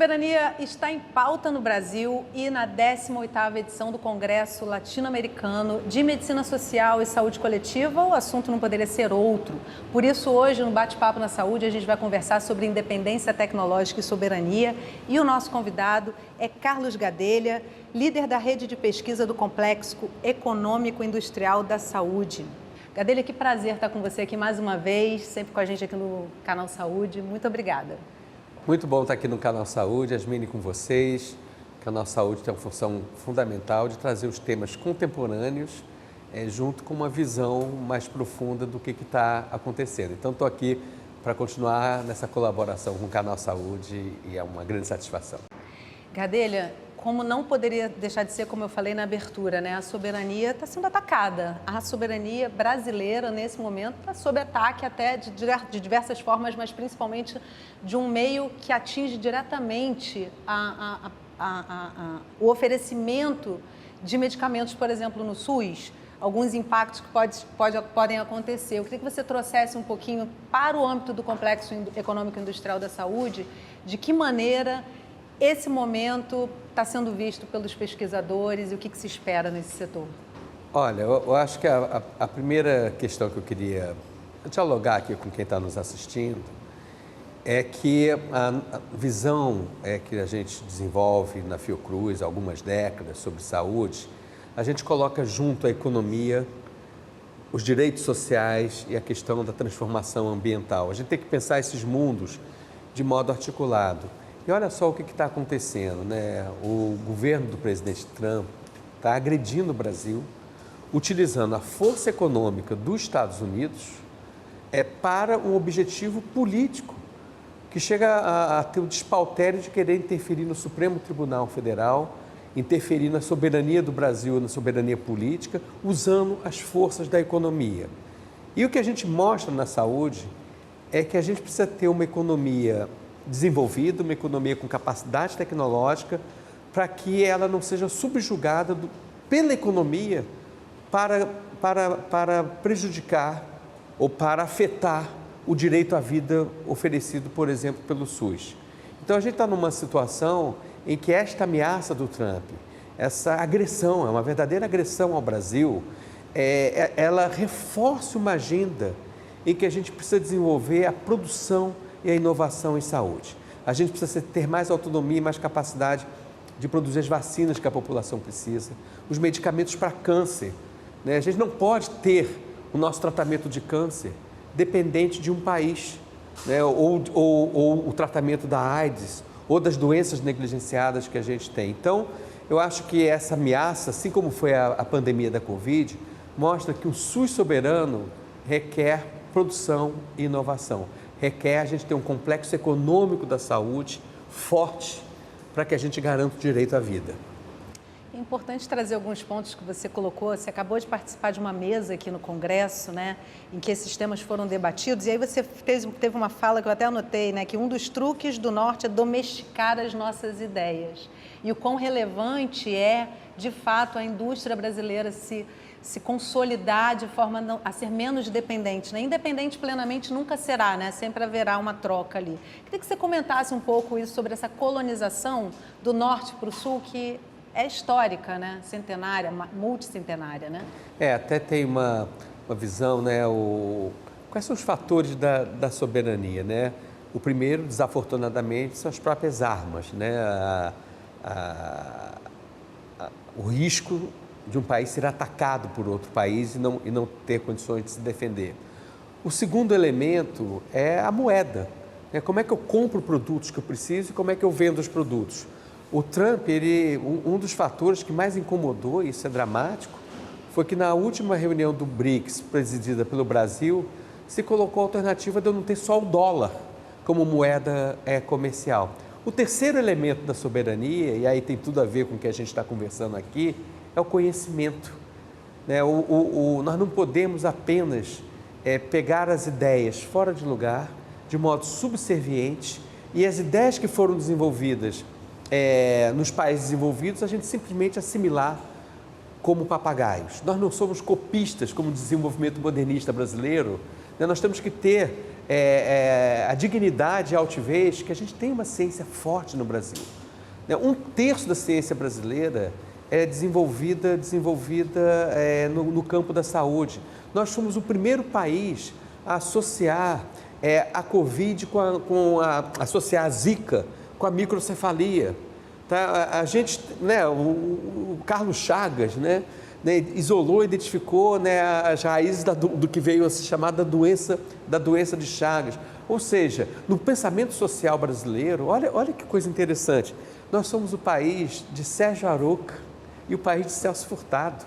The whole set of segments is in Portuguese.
soberania está em pauta no Brasil e na 18ª edição do Congresso Latino-Americano de Medicina Social e Saúde Coletiva, o assunto não poderia ser outro. Por isso, hoje, no Bate-Papo na Saúde, a gente vai conversar sobre independência tecnológica e soberania. E o nosso convidado é Carlos Gadelha, líder da rede de pesquisa do Complexo Econômico Industrial da Saúde. Gadelha, que prazer estar com você aqui mais uma vez, sempre com a gente aqui no Canal Saúde. Muito obrigada. Muito bom estar aqui no Canal Saúde, Yasmine, com vocês. O Canal Saúde tem uma função fundamental de trazer os temas contemporâneos junto com uma visão mais profunda do que está acontecendo. Então, estou aqui para continuar nessa colaboração com o Canal Saúde e é uma grande satisfação. Gadelha, como não poderia deixar de ser, como eu falei na abertura, né? A soberania está sendo atacada. A soberania brasileira, nesse momento, está sob ataque até de diversas formas, mas principalmente de um meio que atinge diretamente o oferecimento de medicamentos, por exemplo, no SUS. Alguns impactos que podem acontecer. Eu queria que você trouxesse um pouquinho para o âmbito do Complexo Econômico Industrial da Saúde, de que maneira esse momento está sendo visto pelos pesquisadores e o que se espera nesse setor? Olha, eu acho que a primeira questão que eu queria dialogar aqui com quem está nos assistindo é que a visão que a gente desenvolve na Fiocruz há algumas décadas sobre saúde, a gente coloca junto a economia, os direitos sociais e a questão da transformação ambiental. A gente tem que pensar esses mundos de modo articulado. E olha só o que está acontecendo, né? O governo do presidente Trump está agredindo o Brasil, utilizando a força econômica dos Estados Unidos para um objetivo político, que chega a ter o despautério de querer interferir no Supremo Tribunal Federal, interferir na soberania do Brasil, na soberania política, usando as forças da economia. E o que a gente mostra na saúde é que a gente precisa ter uma economia desenvolvida, uma economia com capacidade tecnológica, para que ela não seja subjugada pela economia para prejudicar ou para afetar o direito à vida oferecido, por exemplo, pelo SUS. Então, a gente está numa situação em que esta ameaça do Trump, essa agressão, é uma verdadeira agressão ao Brasil, ela reforça uma agenda em que a gente precisa desenvolver a produção e a inovação em saúde. A gente precisa ter mais autonomia e mais capacidade de produzir as vacinas que a população precisa, os medicamentos para câncer, né? A gente não pode ter o nosso tratamento de câncer dependente de um país, né? ou o tratamento da AIDS, ou das doenças negligenciadas que a gente tem. Então, eu acho que essa ameaça, assim como foi a pandemia da Covid, mostra que o SUS soberano requer produção e inovação. Requer a gente ter um complexo econômico da saúde forte para que a gente garanta o direito à vida. É importante trazer alguns pontos que você colocou. Você acabou de participar de uma mesa aqui no Congresso, né, em que esses temas foram debatidos. E aí você teve uma fala que eu até anotei, né, que um dos truques do Norte é domesticar as nossas ideias. E o quão relevante é, de fato, a indústria brasileira se consolidar de forma a ser menos dependente, né? Independente plenamente nunca será, né? Sempre haverá uma troca ali. Queria que você comentasse um pouco isso sobre essa colonização do norte para o sul, que é histórica, né? Centenária, multicentenária, né? Até tem uma visão, né? Quais são os fatores da soberania, né? O primeiro, desafortunadamente, são as próprias armas, né? O risco de um país ser atacado por outro país e não ter condições de se defender. O segundo elemento é a moeda. Como é que eu compro produtos que eu preciso e como é que eu vendo os produtos? O Trump, um dos fatores que mais incomodou, e isso é dramático, foi que na última reunião do BRICS, presidida pelo Brasil, se colocou a alternativa de eu não ter só o dólar como moeda comercial. O terceiro elemento da soberania, e aí tem tudo a ver com o que a gente está conversando aqui, é o conhecimento, né? Nós não podemos apenas pegar as ideias fora de lugar, de modo subserviente, e as ideias que foram desenvolvidas nos países desenvolvidos, a gente simplesmente assimilar como papagaios. Nós não somos copistas, como dizia o movimento modernista brasileiro, né? Nós temos que ter a dignidade e a altivez que a gente tem uma ciência forte no Brasil. Né? 1/3 da ciência brasileira é desenvolvida no campo da saúde. Nós fomos o primeiro país a associar a Covid associar a Zika com a microcefalia. Tá? A gente, né, o Carlos Chagas, né, isolou, identificou, né, as raízes do que veio a ser chamada da doença de Chagas. Ou seja, no pensamento social brasileiro, olha que coisa interessante, nós somos o país de Sérgio Arouca e o país de Celso Furtado.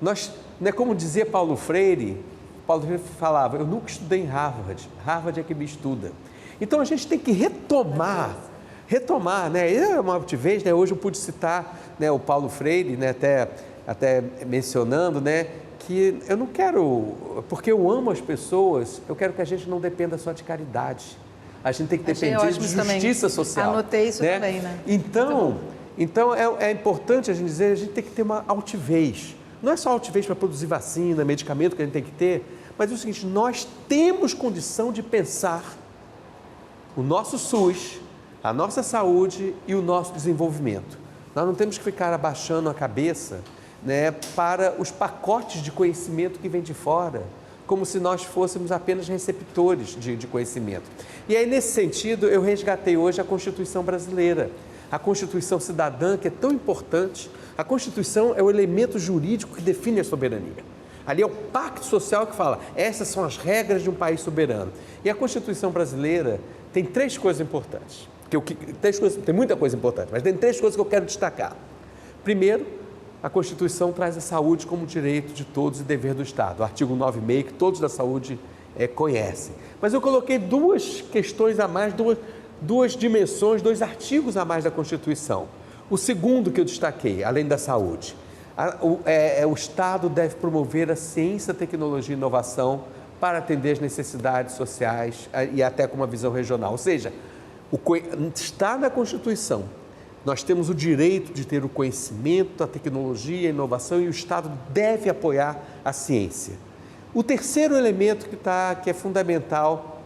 Nós, né, como dizia Paulo Freire falava, eu nunca estudei em Harvard, Harvard é que me estuda. Então a gente tem que retomar, né, é uma altivez, né, hoje eu pude citar, né, o Paulo Freire, né, até mencionando, né, que eu não quero, porque eu amo as pessoas, eu quero que a gente não dependa só de caridade. A gente tem que depender de justiça social. Anotei isso, né? Também, né? Então é importante a gente dizer, a gente tem que ter uma altivez. Não é só altivez para produzir vacina, medicamento que a gente tem que ter, mas é o seguinte, nós temos condição de pensar o nosso SUS, a nossa saúde e o nosso desenvolvimento. Nós não temos que ficar abaixando a cabeça, né, para os pacotes de conhecimento que vem de fora, como se nós fôssemos apenas receptores de conhecimento. E aí, nesse sentido, eu resgatei hoje a Constituição brasileira, a Constituição cidadã, que é tão importante. A Constituição é o elemento jurídico que define a soberania. Ali é o pacto social que fala, essas são as regras de um país soberano. E a Constituição brasileira tem 3 coisas importantes. Tem muita coisa importante, mas tem 3 coisas que eu quero destacar. Primeiro, a Constituição traz a saúde como direito de todos e dever do Estado. O artigo 9.6, que todos da saúde conhecem. Mas eu coloquei 2 questões a mais, 2 dimensões, 2 artigos a mais da Constituição. O segundo que eu destaquei, além da saúde, o Estado deve promover a ciência, tecnologia e inovação para atender as necessidades sociais e até com uma visão regional. Ou seja, está na Constituição. Nós temos o direito de ter o conhecimento, a tecnologia, a inovação e o Estado deve apoiar a ciência. O terceiro elemento que é fundamental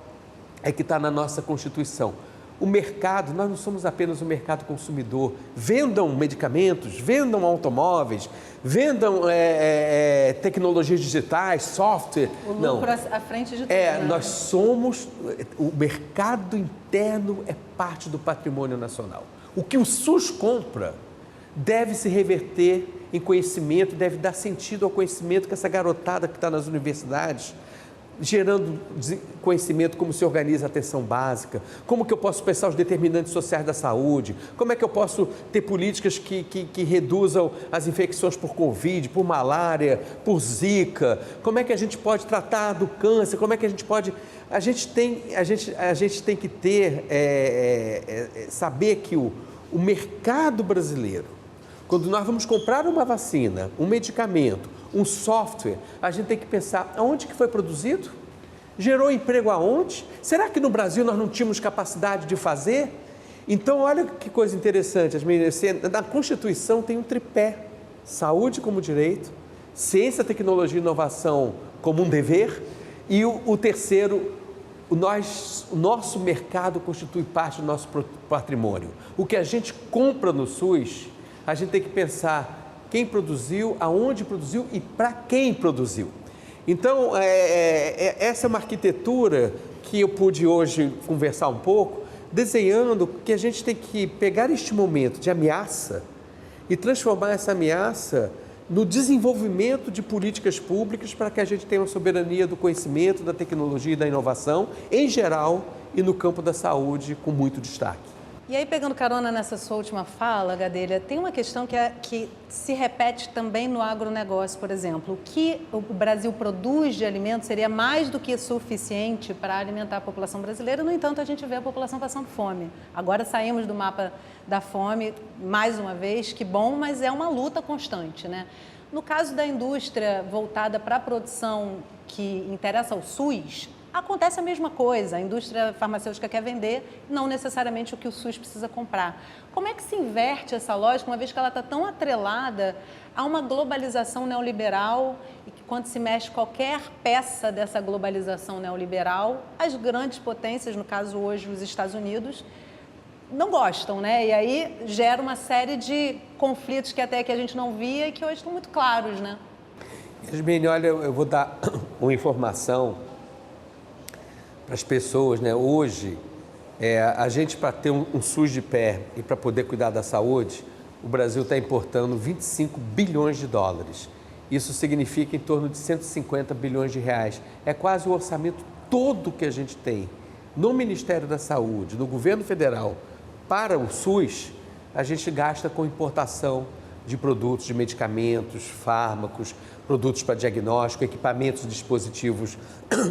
é que está na nossa Constituição. O mercado, nós não somos apenas um mercado consumidor. Vendam medicamentos, vendam automóveis, vendam tecnologias digitais, software. O lucro à frente de tudo. Nós somos, o mercado interno é parte do patrimônio nacional. O que o SUS compra deve se reverter em conhecimento, deve dar sentido ao conhecimento que essa garotada que está nas universidades, gerando conhecimento, como se organiza a atenção básica, como que eu posso pensar os determinantes sociais da saúde, como é que eu posso ter políticas que reduzam as infecções por Covid, por malária, por Zika, como é que a gente pode tratar do câncer, como é que a gente pode... A gente tem que ter, saber que o mercado brasileiro, quando nós vamos comprar uma vacina, um medicamento, um software, a gente tem que pensar aonde que foi produzido? Gerou emprego aonde? Será que no Brasil nós não tínhamos capacidade de fazer? Então, olha que coisa interessante, na Constituição tem um tripé, saúde como direito, ciência, tecnologia e inovação como um dever, e o terceiro, o nosso mercado constitui parte do nosso patrimônio. O que a gente compra no SUS, a gente tem que pensar quem produziu, aonde produziu e para quem produziu. Então, essa é uma arquitetura que eu pude hoje conversar um pouco, desenhando que a gente tem que pegar este momento de ameaça e transformar essa ameaça no desenvolvimento de políticas públicas para que a gente tenha uma soberania do conhecimento, da tecnologia e da inovação, em geral, e no campo da saúde, com muito destaque. E aí, pegando carona nessa sua última fala, Gadelha, tem uma questão que se repete também no agronegócio, por exemplo. O que o Brasil produz de alimentos seria mais do que suficiente para alimentar a população brasileira, no entanto, a gente vê a população passando fome. Agora saímos do mapa da fome, mais uma vez, que bom, mas é uma luta constante, né? No caso da indústria voltada para a produção que interessa ao SUS, acontece a mesma coisa, a indústria farmacêutica quer vender, não necessariamente o que o SUS precisa comprar. Como é que se inverte essa lógica, uma vez que ela está tão atrelada a uma globalização neoliberal quando se mexe qualquer peça dessa globalização neoliberal, as grandes potências, no caso hoje os Estados Unidos, não gostam, né? E aí gera uma série de conflitos que até que a gente não via e que hoje estão muito claros, né? Yasmine, olha, eu vou dar uma informação para as pessoas, né? Hoje, a gente, para ter um SUS de pé e para poder cuidar da saúde, o Brasil está importando 25 bilhões de dólares. Isso significa em torno de 150 bilhões de reais. É quase o orçamento todo que a gente tem no Ministério da Saúde, no governo federal, para o SUS, a gente gasta com importação de produtos, de medicamentos, fármacos, produtos para diagnóstico, equipamentos, dispositivos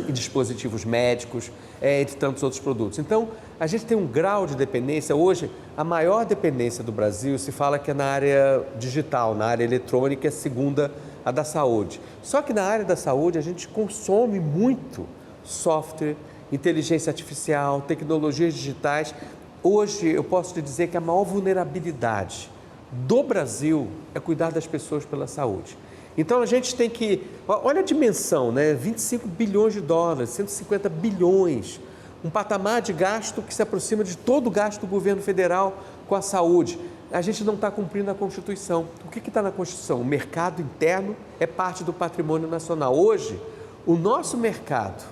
e dispositivos médicos, entre tantos outros produtos. Então, a gente tem um grau de dependência. Hoje, a maior dependência do Brasil se fala que é na área digital, na área eletrônica, é segunda a da saúde. Só que na área da saúde, a gente consome muito software, inteligência artificial, tecnologias digitais. Hoje, eu posso te dizer que a maior vulnerabilidade do Brasil é cuidar das pessoas pela saúde. Então, a gente tem que... Olha a dimensão, né? 25 bilhões de dólares, 150 bilhões. Um patamar de gasto que se aproxima de todo o gasto do governo federal com a saúde. A gente não está cumprindo a Constituição. O que está na Constituição? O mercado interno é parte do patrimônio nacional. Hoje, o nosso mercado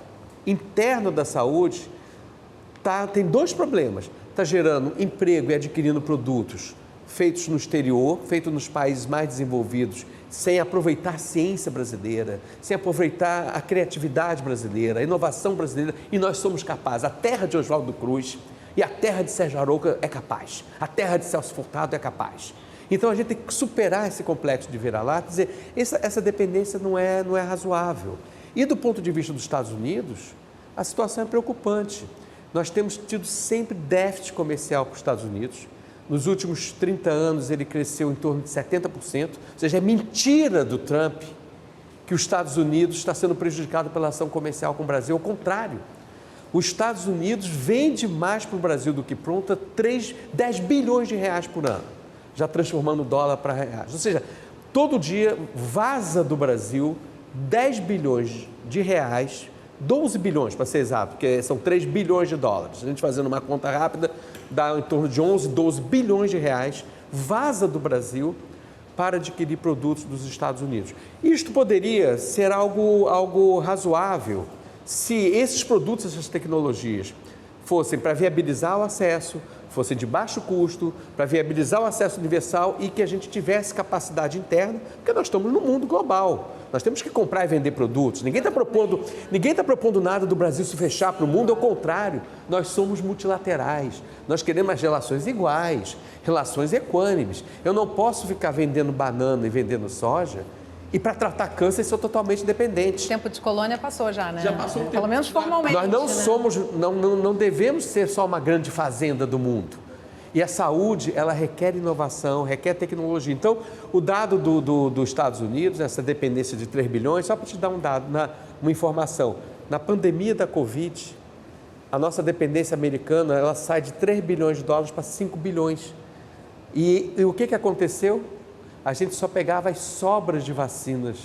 interno da saúde tem dois problemas. Está gerando emprego e adquirindo produtos feitos no exterior, feitos nos países mais desenvolvidos, sem aproveitar a ciência brasileira, sem aproveitar a criatividade brasileira, a inovação brasileira, e nós somos capazes. A terra de Oswaldo Cruz e a terra de Sérgio Arouca é capaz, a terra de Celso Furtado é capaz. Então a gente tem que superar esse complexo de vira-lata, dizer, essa dependência não é razoável. E do ponto de vista dos Estados Unidos, a situação é preocupante. Nós temos tido sempre déficit comercial com os Estados Unidos. Nos últimos 30 anos ele cresceu em torno de 70%, ou seja, é mentira do Trump que os Estados Unidos está sendo prejudicado pela ação comercial com o Brasil. Ao contrário, os Estados Unidos vende mais para o Brasil do que pronta 10 bilhões de reais por ano, já transformando o dólar para reais. Ou seja, todo dia vaza do Brasil 10 bilhões de reais, 12 bilhões para ser exato, porque são 3 bilhões de dólares. A gente fazendo uma conta rápida, dá em torno de 11, 12 bilhões de reais, vaza do Brasil para adquirir produtos dos Estados Unidos. Isto poderia ser algo razoável se esses produtos, essas tecnologias, fossem para viabilizar o acesso, fossem de baixo custo, para viabilizar o acesso universal e que a gente tivesse capacidade interna, porque nós estamos no mundo global. Nós temos que comprar e vender produtos. Ninguém está propondo nada do Brasil se fechar para o mundo, ao contrário, nós somos multilaterais. Nós queremos as relações iguais, relações equânimes. Eu não posso ficar vendendo banana e vendendo soja e para tratar câncer sou totalmente dependente. O tempo de colônia passou já, né? Já passou o tempo. Pelo menos formalmente. Nós não né? somos, não devemos ser só uma grande fazenda do mundo. E a saúde, ela requer inovação, requer tecnologia. Então, o dado dos Estados Unidos, essa dependência de 3 bilhões, só para te dar um dado, uma informação. Na pandemia da Covid, a nossa dependência americana, ela sai de 3 bilhões de dólares para 5 bilhões. E o que aconteceu? A gente só pegava as sobras de vacinas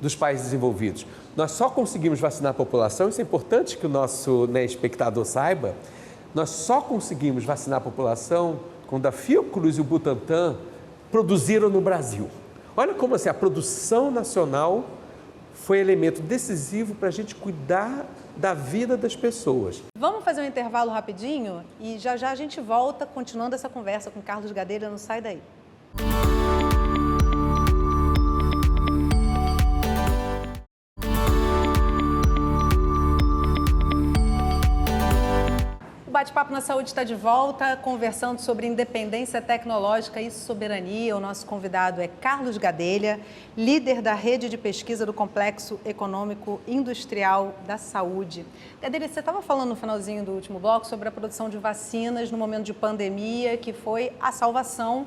dos países desenvolvidos. Nós só conseguimos vacinar a população, isso é importante que o nosso espectador saiba, nós só conseguimos vacinar a população quando a Fiocruz e o Butantan produziram no Brasil. Olha como assim, a produção nacional foi elemento decisivo para a gente cuidar da vida das pessoas. Vamos fazer um intervalo rapidinho e já a gente volta continuando essa conversa com Carlos Gadelha, não sai daí. O Bate-Papo na Saúde está de volta, conversando sobre independência tecnológica e soberania. O nosso convidado é Carlos Gadelha, líder da rede de pesquisa do Complexo Econômico Industrial da Saúde. Gadelha, você estava falando no finalzinho do último bloco sobre a produção de vacinas no momento de pandemia, que foi a salvação,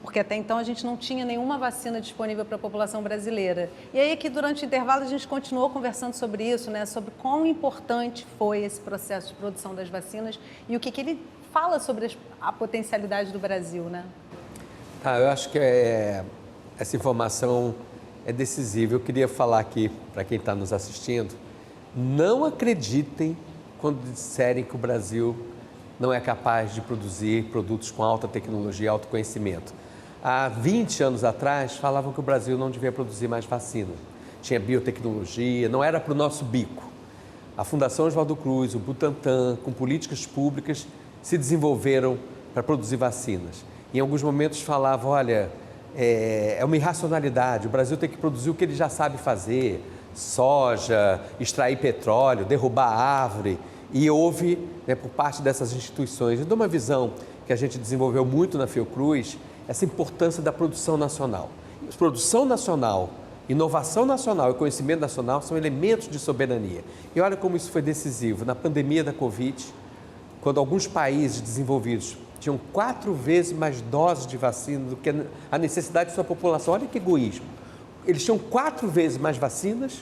porque até então a gente não tinha nenhuma vacina disponível para a população brasileira. E aí que durante o intervalo a gente continuou conversando sobre isso, né? Sobre quão importante foi esse processo de produção das vacinas e o que ele fala sobre a potencialidade do Brasil, né? Eu acho que essa informação é decisivo. Eu queria falar aqui, para quem está nos assistindo, não acreditem quando disserem que o Brasil não é capaz de produzir produtos com alta tecnologia e alto conhecimento. Há 20 anos atrás, falavam que o Brasil não devia produzir mais vacina. Tinha biotecnologia, não era para o nosso bico. A Fundação Oswaldo Cruz, o Butantan, com políticas públicas, se desenvolveram para produzir vacinas. Em alguns momentos falavam, olha, é uma irracionalidade, o Brasil tem que produzir o que ele já sabe fazer, soja, extrair petróleo, derrubar árvore. E houve, por parte dessas instituições, e de uma visão que a gente desenvolveu muito na Fiocruz, essa importância da produção nacional. Produção nacional, inovação nacional e conhecimento nacional são elementos de soberania. E olha como isso foi decisivo. Na pandemia da Covid, quando alguns países desenvolvidos tinham 4 vezes mais doses de vacina do que a necessidade de sua população, olha que egoísmo. Eles tinham 4 vezes mais vacinas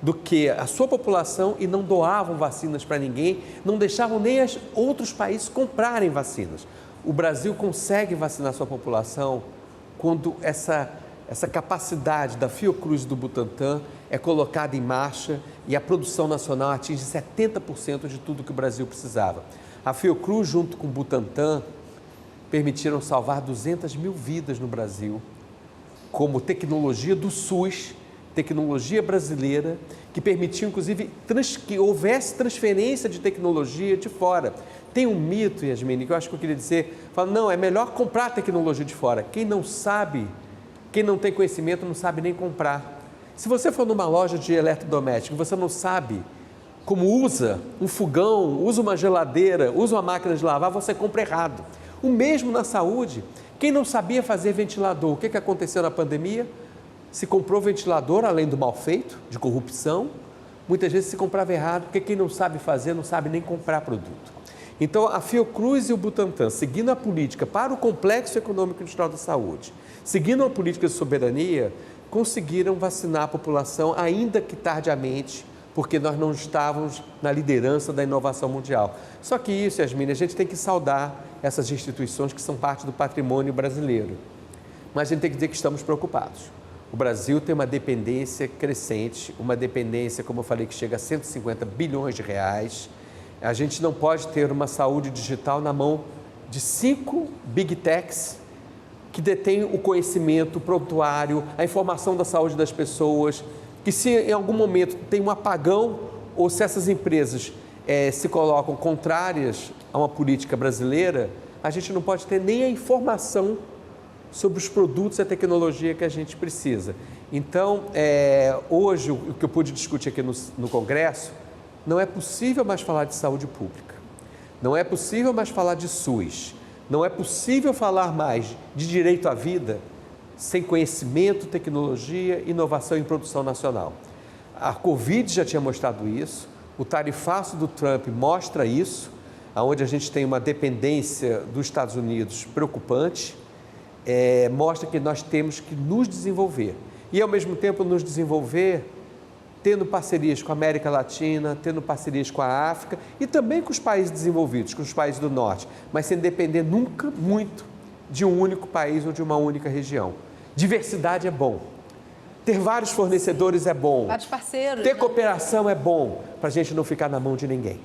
do que a sua população e não doavam vacinas para ninguém, não deixavam nem outros países comprarem vacinas. O Brasil consegue vacinar sua população quando essa capacidade da Fiocruz e do Butantan é colocada em marcha e a produção nacional atinge 70% de tudo que o Brasil precisava. A Fiocruz, junto com o Butantan, permitiram salvar 200 mil vidas no Brasil, como tecnologia do SUS, tecnologia brasileira, que permitiu, inclusive, que houvesse transferência de tecnologia de fora. Tem um mito, Yasmine, que eu acho que eu queria dizer, fala, não, é melhor comprar tecnologia de fora. Quem não sabe, quem não tem conhecimento, não sabe nem comprar. Se você for numa loja de eletrodoméstico, você não sabe como usa um fogão, usa uma geladeira, usa uma máquina de lavar, você compra errado. O mesmo na saúde. Quem não sabia fazer ventilador, o que aconteceu na pandemia? Se comprou ventilador, além do mal feito, de corrupção, muitas vezes se comprava errado, porque quem não sabe fazer, não sabe nem comprar produto. Então, a Fiocruz e o Butantan, seguindo a política para o complexo econômico industrial da saúde, seguindo a política de soberania, conseguiram vacinar a população, ainda que tardiamente, porque nós não estávamos na liderança da inovação mundial. Só que isso, Yasmine, a gente tem que saudar essas instituições que são parte do patrimônio brasileiro. Mas a gente tem que dizer que estamos preocupados. O Brasil tem uma dependência crescente, uma dependência, como eu falei, que chega a 150 bilhões de reais. A gente não pode ter uma saúde digital na mão de 5 big techs que detêm o conhecimento, o prontuário, a informação da saúde das pessoas, que se em algum momento tem um apagão ou se essas empresas se colocam contrárias a uma política brasileira, a gente não pode ter nem a informação sobre os produtos e a tecnologia que a gente precisa. Então, hoje, o que eu pude discutir aqui no Congresso, não é possível mais falar de saúde pública, não é possível mais falar de SUS, não é possível falar mais de direito à vida sem conhecimento, tecnologia, inovação e produção nacional. A Covid já tinha mostrado isso, o tarifaço do Trump mostra isso, onde a gente tem uma dependência dos Estados Unidos preocupante, mostra que nós temos que nos desenvolver e, ao mesmo tempo, nos desenvolver tendo parcerias com a América Latina, tendo parcerias com a África e também com os países desenvolvidos, com os países do Norte, mas sem depender nunca muito de um único país ou de uma única região. Diversidade é bom, ter vários fornecedores é bom, vários parceiros, ter cooperação é bom, para a gente não ficar na mão de ninguém.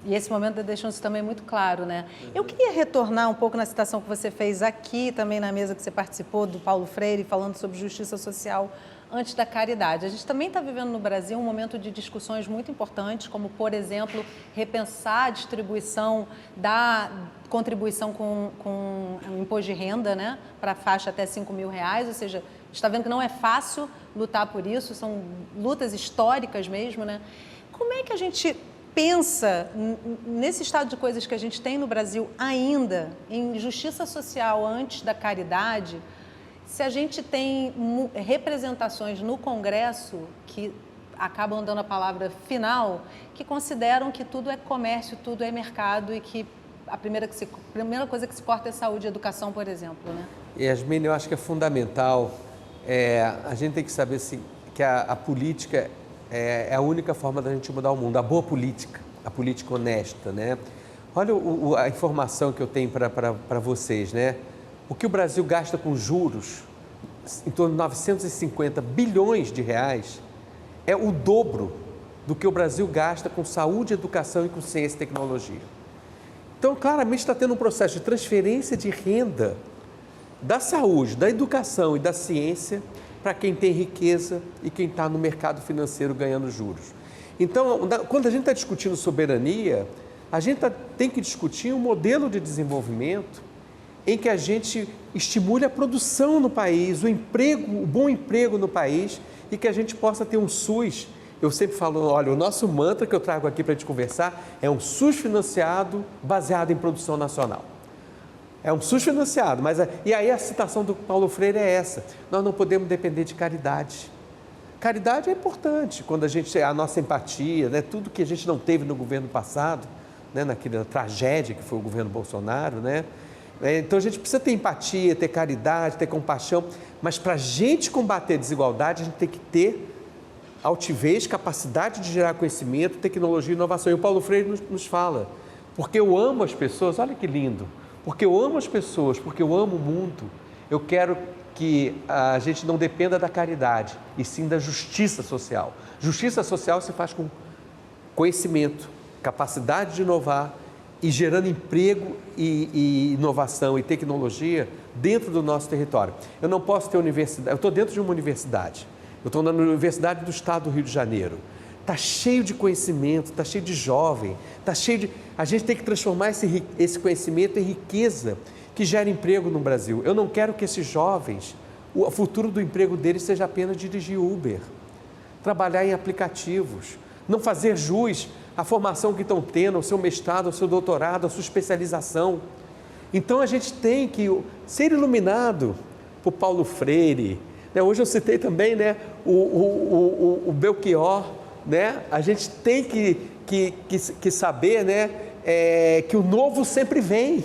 E esse momento deixou isso também muito claro, né? Eu queria retornar um pouco na citação que você fez aqui, também na mesa que você participou, do Paulo Freire, falando sobre justiça social antes da caridade. A gente também está vivendo no Brasil um momento de discussões muito importantes, como, por exemplo, repensar a distribuição da contribuição com imposto de renda, né? Para a faixa até R$5.000, ou seja, a gente está vendo que não é fácil lutar por isso, são lutas históricas mesmo, né? Como é que a gente pensa nesse estado de coisas que a gente tem no Brasil ainda, em justiça social antes da caridade, se a gente tem representações no Congresso que acabam dando a palavra final, que consideram que tudo é comércio, tudo é mercado e que a primeira coisa que se corta é saúde e educação, por exemplo, né? Yasmine, eu acho que é fundamental, a gente tem que saber que a política é a única forma da gente mudar o mundo, a boa política, a política honesta, né? Olha a informação que eu tenho para vocês, né? O que o Brasil gasta com juros em torno de 950 bilhões de reais, é o dobro do que o Brasil gasta com saúde, educação e com ciência e tecnologia. Então, claramente está tendo um processo de transferência de renda da saúde, da educação e da ciência para quem tem riqueza e quem está no mercado financeiro ganhando juros. Então, quando a gente está discutindo soberania, a gente tem que discutir um modelo de desenvolvimento em que a gente estimule a produção no país, o emprego, o bom emprego no país e que a gente possa ter um SUS. Eu sempre falo, olha, o nosso mantra que eu trago aqui para a gente conversar é um SUS financiado baseado em produção nacional. É um SUS financiado, e aí a citação do Paulo Freire é essa: nós não podemos depender de caridade. Caridade é importante, quando a nossa empatia, né, tudo que a gente não teve no governo passado, né, naquela tragédia que foi o governo Bolsonaro, né? Então a gente precisa ter empatia, ter caridade, ter compaixão, mas para a gente combater a desigualdade, a gente tem que ter altivez, capacidade de gerar conhecimento, tecnologia e inovação. E o Paulo Freire nos fala, porque eu amo as pessoas, olha que lindo, porque eu amo as pessoas, porque eu amo o mundo, eu quero que a gente não dependa da caridade, e sim da justiça social. Justiça social se faz com conhecimento, capacidade de inovar e gerando emprego e inovação e tecnologia dentro do nosso território. Eu não posso ter universidade, eu estou dentro de uma universidade, eu estou na Universidade do Estado do Rio de Janeiro. Está cheio de conhecimento, está cheio de jovem, está cheio de... A gente tem que transformar esse conhecimento em riqueza que gera emprego no Brasil. Eu não quero que esses jovens, o futuro do emprego deles seja apenas dirigir Uber, trabalhar em aplicativos, não fazer jus à formação que estão tendo, ao seu mestrado, ao seu doutorado, à sua especialização. Então a gente tem que ser iluminado por Paulo Freire. Hoje eu citei também, né, o Belchior. Né? A gente tem que saber, né, que o novo sempre vem.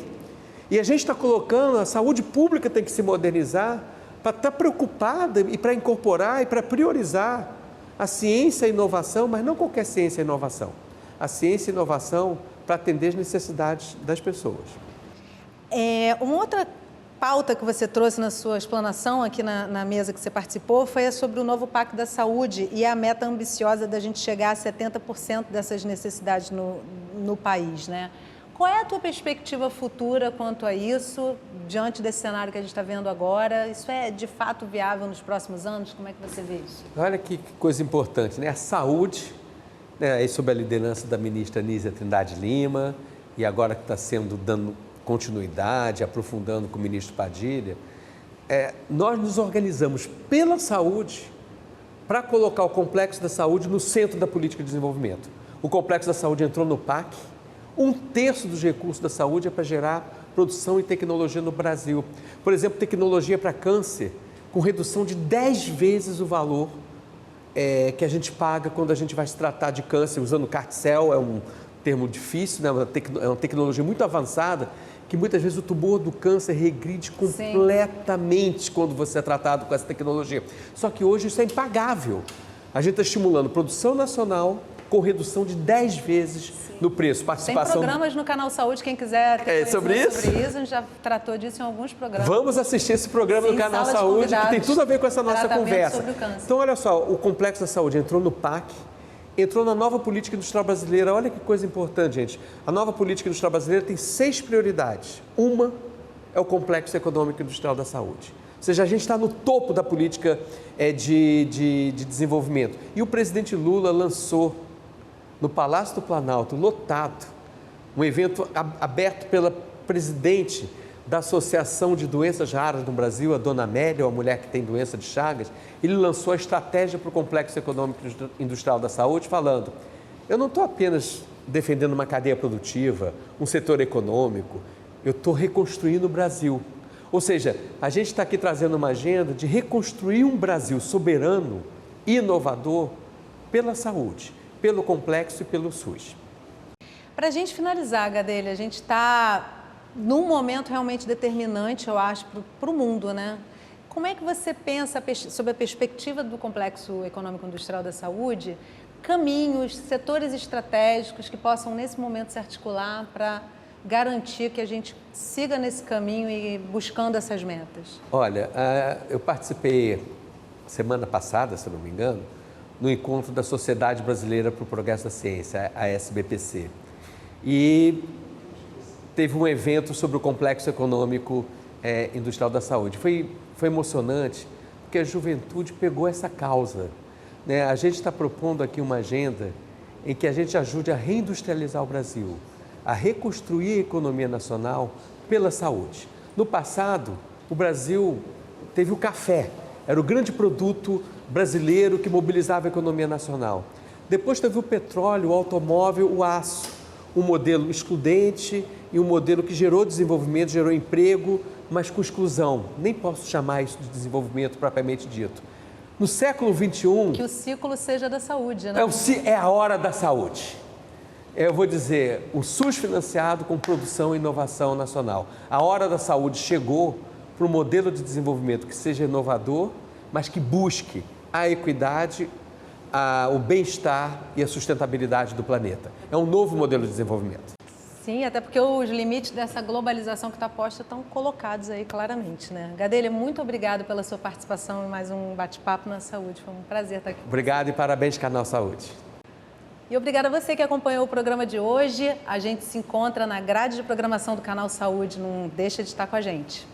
E a gente está colocando, a saúde pública tem que se modernizar para estar preocupada e para incorporar e para priorizar a ciência e a inovação, mas não qualquer ciência e inovação. A ciência e inovação para atender as necessidades das pessoas. Uma outra pauta que você trouxe na sua explanação aqui na mesa que você participou foi sobre o novo Pacto da Saúde e a meta ambiciosa da gente chegar a 70% dessas necessidades no país, né? Qual é a tua perspectiva futura quanto a isso, diante desse cenário que a gente está vendo agora? Isso é de fato viável nos próximos anos? Como é que você vê isso? Olha que coisa importante, né? A saúde, né, aí sob a liderança da ministra Nízia Trindade Lima, e agora que está dando continuidade, aprofundando com o ministro Padilha, nós nos organizamos pela saúde para colocar o Complexo da Saúde no centro da política de desenvolvimento. O Complexo da Saúde entrou no PAC, 1/3 dos recursos da saúde é para gerar produção e tecnologia no Brasil. Por exemplo, tecnologia para câncer, com redução de 10 vezes o valor que a gente paga quando a gente vai se tratar de câncer, usando o CART-cell, é um termo difícil, né? É uma tecnologia muito avançada, que muitas vezes o tumor do câncer regride completamente quando você é tratado com essa tecnologia. Só que hoje isso é impagável. A gente está estimulando produção nacional com redução de 10 vezes no preço. Participação... Tem programas no Canal Saúde, quem quiser ter sobre isso, a gente já tratou disso em alguns programas. Vamos assistir esse programa no Canal Saúde, que tem tudo a ver com essa nossa conversa. Então, olha só, o Complexo da Saúde entrou no PAC, entrou na nova política industrial brasileira. Olha que coisa importante, gente. A nova política industrial brasileira tem 6 prioridades. Uma é o Complexo Econômico Industrial da Saúde. Ou seja, a gente está no topo da política de desenvolvimento. E o presidente Lula lançou no Palácio do Planalto, lotado, um evento aberto pela presidente da Associação de Doenças Raras no Brasil, a dona Amélia, uma mulher que tem doença de Chagas. Ele lançou a estratégia para o Complexo Econômico Industrial da Saúde, falando: eu não estou apenas defendendo uma cadeia produtiva, um setor econômico, eu estou reconstruindo o Brasil. Ou seja, a gente está aqui trazendo uma agenda de reconstruir um Brasil soberano e inovador pela saúde, pelo complexo e pelo SUS. Para a gente finalizar, Gadelha, a gente está num momento realmente determinante, eu acho, para o mundo, né? Como é que você pensa sobre a perspectiva do Complexo Econômico Industrial da Saúde, caminhos, setores estratégicos que possam, nesse momento, se articular para garantir que a gente siga nesse caminho e buscando essas metas? Olha, eu participei semana passada, se não me engano, no encontro da Sociedade Brasileira para o Progresso da Ciência, a SBPC. E teve um evento sobre o Complexo Econômico Industrial da Saúde. Foi emocionante, porque a juventude pegou essa causa, né? A gente está propondo aqui uma agenda em que a gente ajude a reindustrializar o Brasil, a reconstruir a economia nacional pela saúde. No passado, o Brasil teve o café, era o grande produto brasileiro que mobilizava a economia nacional. Depois teve o petróleo, o automóvel, o aço, um modelo excludente e um modelo que gerou desenvolvimento, gerou emprego, mas com exclusão. Nem posso chamar isso de desenvolvimento propriamente dito. No século XXI... Que o ciclo seja da saúde, né? É a hora da saúde. Eu vou dizer, o SUS financiado com produção e inovação nacional. A hora da saúde chegou para um modelo de desenvolvimento que seja inovador, mas que busque a equidade, o bem-estar e a sustentabilidade do planeta. É um novo modelo de desenvolvimento. Sim, até porque os limites dessa globalização que está posta estão colocados aí claramente, né? Gadelha, muito obrigado pela sua participação em mais um bate-papo na saúde. Foi um prazer estar aqui. Obrigado e parabéns, Canal Saúde. E obrigada a você que acompanhou o programa de hoje. A gente se encontra na grade de programação do Canal Saúde. Não deixa de estar com a gente.